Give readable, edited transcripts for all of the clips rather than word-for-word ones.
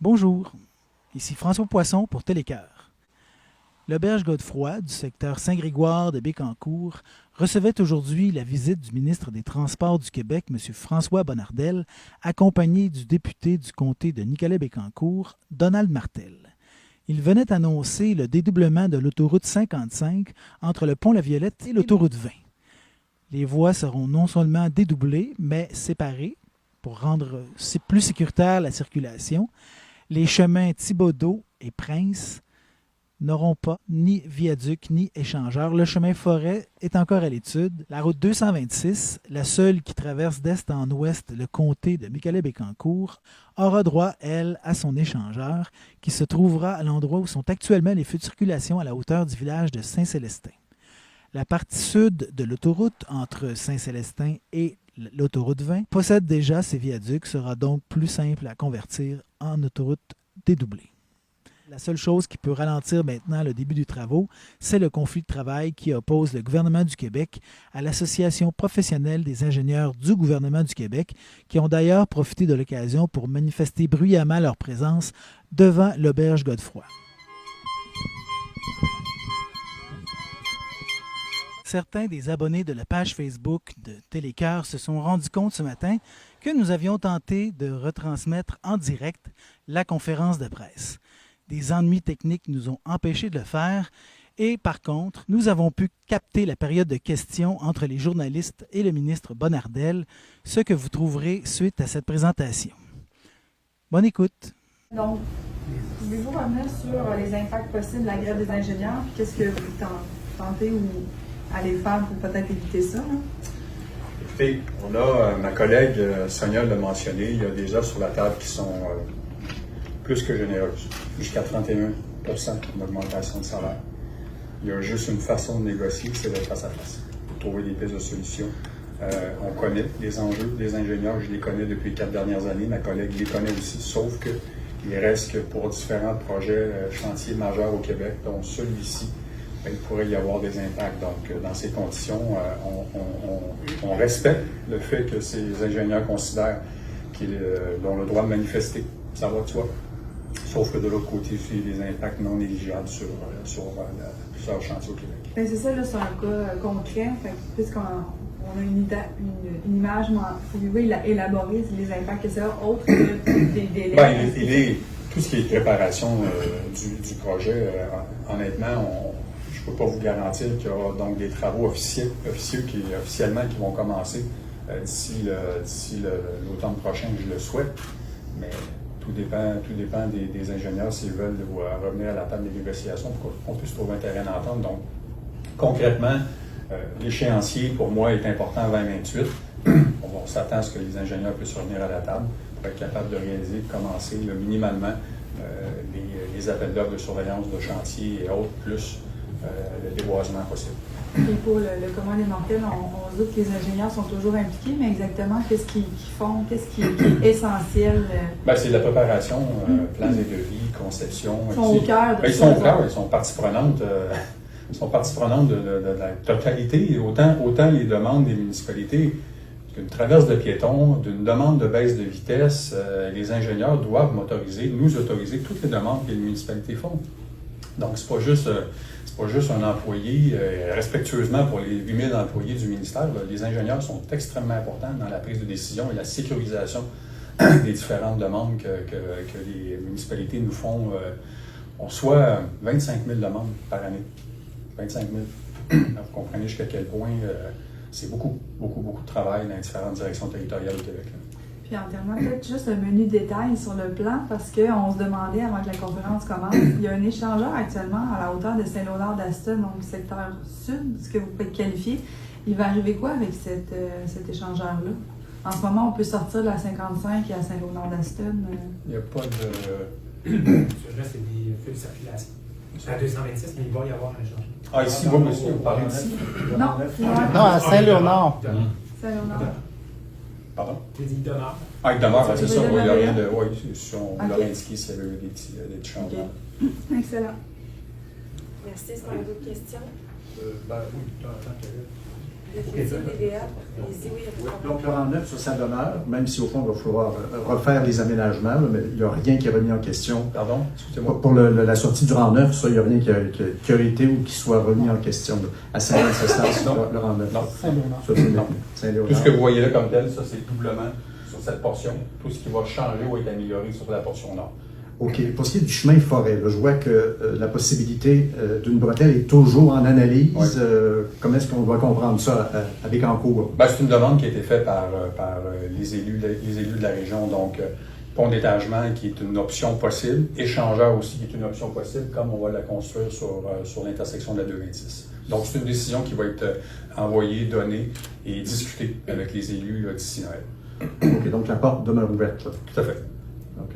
Bonjour, ici François Poisson pour Télécœur. L'auberge Godefroy du secteur Saint-Grégoire de Bécancour recevait aujourd'hui la visite du ministre des Transports du Québec, M. François Bonnardel, accompagné du député du comté de Nicolet-Bécancour, Donald Martel. Il venait annoncer le dédoublement de l'autoroute 55 entre le pont La Violette et l'autoroute 20. Les voies seront non seulement dédoublées, mais séparées pour rendre plus sécuritaire la circulation. Les chemins Thibaudeau et Prince n'auront pas ni viaduc ni échangeur. Le chemin Forêt est encore à l'étude. La route 226, la seule qui traverse d'est en ouest le comté de Nicolet-Bécancour, aura droit, elle, à son échangeur, qui se trouvera à l'endroit où sont actuellement les feux de circulation à la hauteur du village de Saint-Célestin. La partie sud de l'autoroute entre Saint-Célestin et l'autoroute 20 possède déjà ses viaducs, sera donc plus simple à convertir en autoroute dédoublée. La seule chose qui peut ralentir maintenant le début des travaux, c'est le conflit de travail qui oppose le gouvernement du Québec à l'Association professionnelle des ingénieurs du gouvernement du Québec, qui ont d'ailleurs profité de l'occasion pour manifester bruyamment leur présence devant l'auberge Godefroy. Certains des abonnés de la page Facebook de Télécœur se sont rendus compte ce matin que nous avions tenté de retransmettre en direct la conférence de presse. Des ennuis techniques nous ont empêchés de le faire et par contre, nous avons pu capter la période de questions entre les journalistes et le ministre Bonnardel, ce que vous trouverez suite à cette présentation. Bonne écoute. Donc, pouvez-vous revenir sur les impacts possibles de la grève des ingénieurs? Qu'est-ce que vous tentez ou allez faire pour peut-être éviter ça? Là? Écoutez, on a, ma collègue Sonia l'a mentionné, il y a des offres sur la table qui sont plus que généreuses, jusqu'à 31% d'augmentation de salaire. Il y a juste une façon de négocier, c'est d'être face à face, pour trouver des pistes de solutions. On connaît les enjeux des ingénieurs, je les connais depuis les 4 dernières années, ma collègue les connaît aussi, sauf qu'il reste que pour différents projets chantiers majeurs au Québec, dont celui-ci, il pourrait y avoir des impacts. Donc, dans ces conditions, on respecte le fait que ces ingénieurs considèrent qu'ils ont le droit de manifester, ça va de soi. Sauf que de l'autre côté, il y a des impacts non négligeables sur plusieurs chantiers au Québec. Bien, c'est ça, là, c'est un cas concret. Puisqu'on a une image, pouvez-vous élaborer les impacts que ça a, autres que des délais? Bien, tout ce qui est préparation du projet, honnêtement, je ne peux pas vous garantir qu'il y aura donc des travaux officieux officiellement qui vont commencer d'ici l'automne prochain, je le souhaite. Mais tout dépend des ingénieurs s'ils veulent revenir à la table des négociations pour qu'on puisse trouver un terrain d'entente. Donc, concrètement, l'échéancier, pour moi, est important en 2028. On s'attend à ce que les ingénieurs puissent revenir à la table pour être capables de réaliser, de commencer minimalement les appels d'offres de surveillance de chantier et autres, plus le déboisement possible. Et pour le commun des mortels, on se dit que les ingénieurs sont toujours impliqués, mais exactement, qu'est-ce qu'ils font, qu'est-ce qui est essentiel? Bien, c'est de la préparation, plans et devis, conception. Ils sont au cœur de ils sont au cœur, ils sont partie prenante. Ils sont partie prenante de la totalité, autant les demandes des municipalités qu'une traverse de piétons, d'une demande de baisse de vitesse. Les ingénieurs doivent nous autoriser toutes les demandes que les municipalités font. Donc, c'est pas juste un employé, respectueusement pour les 8000 employés du ministère. Les ingénieurs sont extrêmement importants dans la prise de décision et la sécurisation des différentes demandes que les municipalités nous font. On reçoit 25 000 demandes par année. 25 000. Vous comprenez jusqu'à quel point c'est beaucoup de travail dans les différentes directions territoriales du Québec. Puis en termes, peut-être juste un menu détail sur le plan, parce qu'on se demandait avant que la conférence commence, il y a un échangeur actuellement à la hauteur de Saint-Léonard-d'Aston, donc secteur sud, ce que vous pouvez qualifier. Il va arriver quoi avec cet échangeur-là? En ce moment, on peut sortir de la 55 et à Saint-Léonard-d'Aston. Il n'y a pas de... Là, c'est des feux de circulation. À 226, mais il va y avoir un échangeur. Ah, ici, vous, monsieur, vous parlez d'ici? Non, à Saint-Léonard. Saint-Léonard. Pardon? J'ai dit demeure. Ah, il demeure, c'est ça. Il n'y a rien de. Oui, on Okay. l'aurait indiqué s'il y avait eu des petits changements. Okay. Excellent. Merci. Est-ce qu'on a d'autres questions? Oui, tant que Donc, le rang 9, ça demeure, même si au fond, il va falloir refaire les aménagements, là, mais il n'y a rien qui est remis en question. Pardon, excusez-moi. Pour la sortie du rang 9, ça, il n'y a rien qui a été ou qui soit remis en question. Là. À Saint-Jean-de-Cestas, le rang 9. Non. Saint-Léonard. Ça, c'est Non. Saint-Léonard. Tout ce que vous voyez là comme tel, ça c'est doublement sur cette portion. Tout ce qui va changer ou être amélioré sur la portion nord. OK. Pour ce qui est du chemin forêt, là, je vois que la possibilité d'une bretelle est toujours en analyse. Oui. Comment est-ce qu'on doit comprendre ça à Bécancour? Ben, c'est une demande qui a été faite par les élus de la région. Donc, pont d'étagement qui est une option possible, échangeur aussi qui est une option possible, comme on va la construire sur l'intersection de la 226. Donc, c'est une décision qui va être envoyée, donnée et discutée avec les élus d'ici Noël. OK. Donc, la porte demeure ouverte. Là. Tout à fait. OK.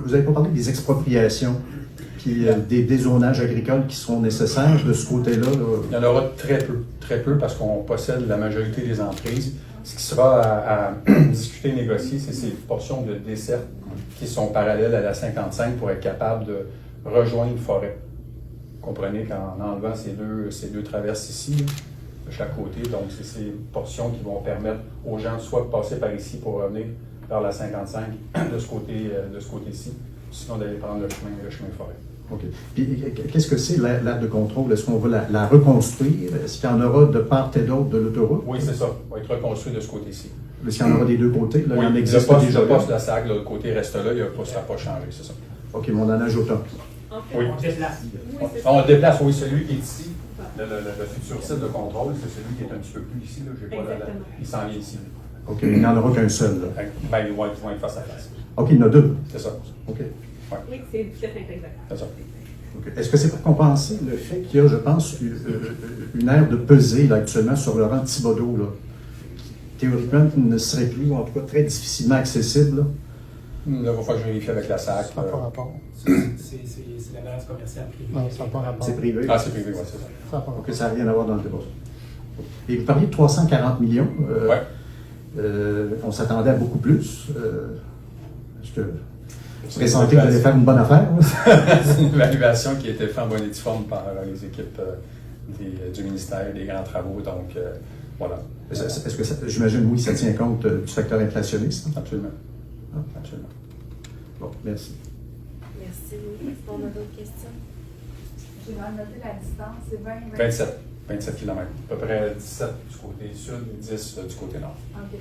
Vous n'avez pas parlé des expropriations, puis des dézonages agricoles qui seront nécessaires de ce côté-là? Là. Il y en aura très peu, parce qu'on possède la majorité des emprises. Ce qui sera à discuter et négocier, c'est ces portions de dessert qui sont parallèles à la 55 pour être capable de rejoindre forêt. Vous comprenez qu'en enlevant ces deux traverses ici, là, de chaque côté, donc c'est ces portions qui vont permettre aux gens soit de passer par ici pour revenir vers la 55 de ce côté-ci, sinon d'aller prendre le chemin forêt. OK. Puis, qu'est-ce que c'est l'aire de contrôle? Est-ce qu'on va la reconstruire? Est-ce qu'il y en aura de part et d'autre de l'autoroute? Oui, c'est ça. Il va être reconstruit de ce côté-ci. Est-ce qu'il y en aura des deux côtés? Là, Oui, il en le existe poste déjà. de la SAG, le côté reste là, ça n'a pas changé, c'est ça. OK, mais on en ajoute un. Oui. On déplace. On le déplace, oui, celui qui est ici, le futur site de contrôle, c'est celui qui est un petit peu plus ici, là, j'ai pas il s'en vient ici. OK, il n'y en aura qu'un seul. Là. Ben, ils vont être face à face. OK, il y en a deux. C'est ça. OK. Oui, c'est exact. C'est ça. OK. Est-ce que c'est pour compenser le fait qu'il y a, je pense, une aire de pesée là, actuellement sur le rang de Thibaudeau, là, qui théoriquement ne serait plus, ou en tout cas très difficilement accessible? Là? Là, il va falloir que je vérifie avec la SAC. Ça n'a pas rapport. C'est la balance commerciale privée. Non, ça n'a pas rapport. C'est privé. Ah, c'est privé, oui, c'est ça. Ça n'a pas rapport. OK, ça n'a rien à voir dans le débat. Et vous parliez de 340 millions. Oui. On s'attendait à beaucoup plus. Est-ce que vous pressentez que vous allez faire une bonne affaire? C'est une évaluation qui a été faite en bonne et due forme par les équipes du ministère des Grands Travaux. Donc, voilà. Est-ce que j'imagine, oui, ça tient compte du facteur inflationniste? Absolument. Ah. Absolument. Bon, merci. Merci. Est-ce qu'on a d'autres questions? J'ai mal noté la distance, c'est 20, 27 km. À peu près 17 du côté sud et 10 du côté nord. OK.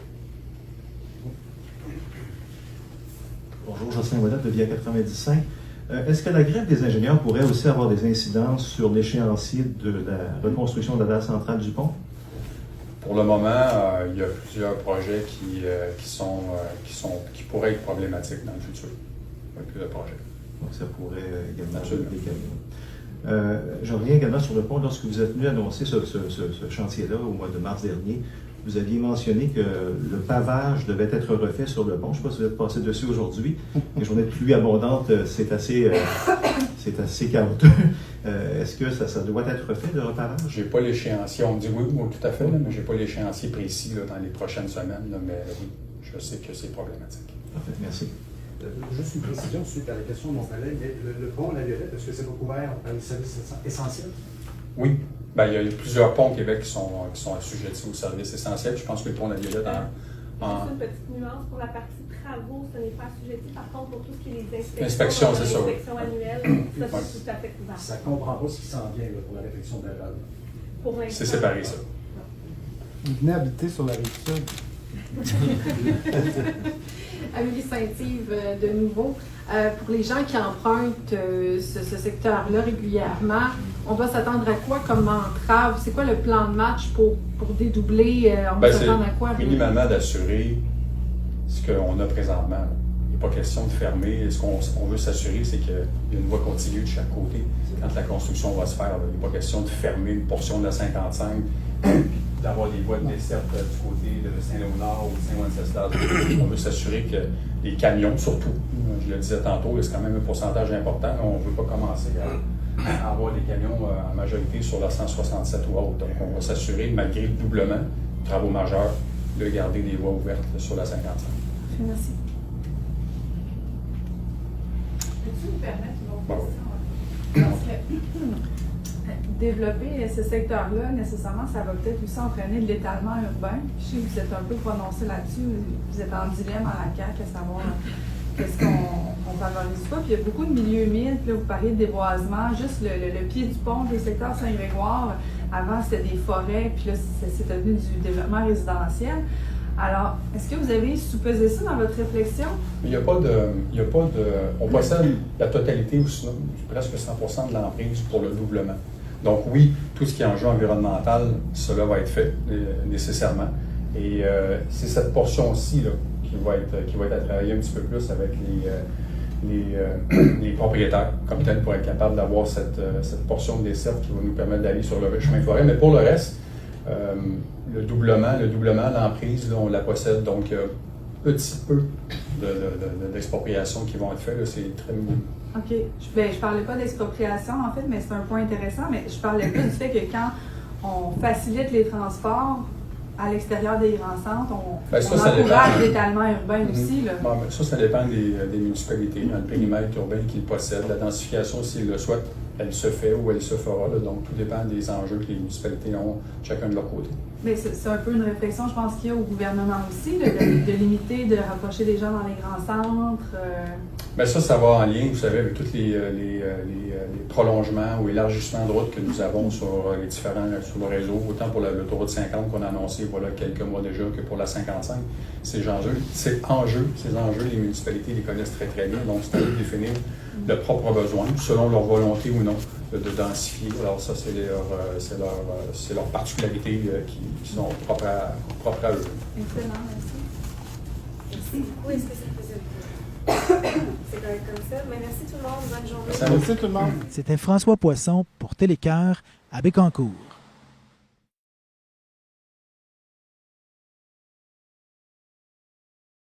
Bonjour, Jocelyn Ouellet de Via 95. Est-ce que la grève des ingénieurs pourrait aussi avoir des incidences sur l'échéancier de la reconstruction de la dalle centrale du pont? Pour le moment, il y a plusieurs projets qui pourraient être problématiques dans le futur. Il y a plusieurs projets. Donc, ça pourrait également Absolument. des camions. Je reviens également sur le pont. Lorsque vous êtes venu annoncer ce chantier-là au mois de mars dernier, vous aviez mentionné que le pavage devait être refait sur le pont. Je ne sais pas si vous êtes passé dessus aujourd'hui. Les journées de pluie abondantes, c'est assez chaotique. Est-ce que ça doit être refait, le repavage? Je n'ai pas l'échéancier. On me dit oui, tout à fait, là, mais je n'ai pas l'échéancier précis là, dans les prochaines semaines. Là, mais oui, je sais que c'est problématique. Parfait, merci. Juste une précision suite à la question de mon collègue. Le pont La Violette, est-ce que c'est recouvert par les services essentiels? Oui. Ben, il y a plusieurs ponts au Québec qui sont assujettis aux services essentiels. Je pense que le pont La Violette Juste une petite nuance pour la partie travaux, ce n'est pas assujetti. Par contre, pour tout ce qui est les Inspections, c'est ça, oui. inspections annuelles, ça c'est tout à fait couvert. Ça ne comprend pas ce qui s'en vient là, pour la réflexion de la dalle. Pour l'instant, C'est séparé, ça. Vous venez habiter sur la rive sud. Amélie Saint-Yves de nouveau. Pour les gens qui empruntent ce secteur-là régulièrement, on doit s'attendre à quoi comme entrave? C'est quoi le plan de match pour dédoubler? On doit s'attendre à quoi? Minimalement d'assurer ce qu'on a présentement. Il n'est pas question de fermer. Ce qu'on veut s'assurer, c'est qu'il y a une voie continue de chaque côté quand la construction va se faire. Il n'est pas question de fermer une portion de la 55 d'avoir des voies de desserte du côté de Saint-Léonard ou de Saint-Wenceslas. On veut s'assurer que les camions, surtout, je le disais tantôt, c'est quand même un pourcentage important. On ne veut pas commencer à avoir des camions en majorité sur la 167 ou autre. Donc, on va s'assurer, malgré le doublement, travaux majeurs, de garder des voies ouvertes sur la 55. Merci. Peux-tu me permettre une autre Bon. question? Parce que Développer ce secteur-là, nécessairement, ça va peut-être aussi entraîner de l'étalement urbain. Je sais que vous êtes un peu prononcé là-dessus. Vous êtes en dilemme à la CAQ, à savoir qu'est-ce qu'on favorise pas. Puis il y a beaucoup de milieux humides. Puis là, vous parlez de déboisement. Juste le pied du pont, le secteur Saint-Grégoire, avant, c'était des forêts. Puis là, c'est devenu du développement résidentiel. Alors, est-ce que vous avez sous-pesé ça dans votre réflexion? Il n'y a pas de. On possède la totalité ou sinon presque 100% de l'emprise pour le doublement. Donc oui, tout ce qui est enjeu environnemental, cela va être fait nécessairement. Et c'est cette portion-ci là, qui va être à travailler un petit peu plus avec les propriétaires comme tel pour être capable d'avoir cette portion de dessert qui va nous permettre d'aller sur le chemin forêt. Mais pour le reste, le doublement, l'emprise, là, on la possède. Donc, petit peu d'expropriation qui vont être faites. C'est très nouveau. OK. Je parlais pas d'expropriation, en fait, mais c'est un point intéressant. Mais je parlais plus du fait que quand on facilite les transports à l'extérieur des grands centres, on encourage l'étalement urbain aussi. Là. Bon, ça dépend des municipalités, dans le périmètre urbain qu'ils possèdent. La densification, s'ils le souhaitent, elle se fait ou elle se fera. Là. Donc, tout dépend des enjeux que les municipalités ont chacun de leur côté. Mais c'est un peu une réflexion, je pense, qu'il y a au gouvernement aussi, là, de limiter, de rapprocher les gens dans les grands centres. Bien, ça va en lien, vous savez, avec tous les prolongements ou élargissements de routes que nous avons sur le réseau, autant pour l'autoroute 50 qu'on a annoncé voilà quelques mois déjà que pour la 55. Ces enjeux, les municipalités les connaissent très très bien, donc c'est à eux de définir leurs propres besoins, selon leur volonté ou non de densifier. Alors ça, c'est leurs particularités qui sont propres à eux. Excellent, merci. Merci beaucoup. Est-ce que c'est possible? C'est correct comme ça. Mais merci tout le monde. Bonne journée. Merci tout le monde. C'était François Poisson pour Télécœur à Bécancour.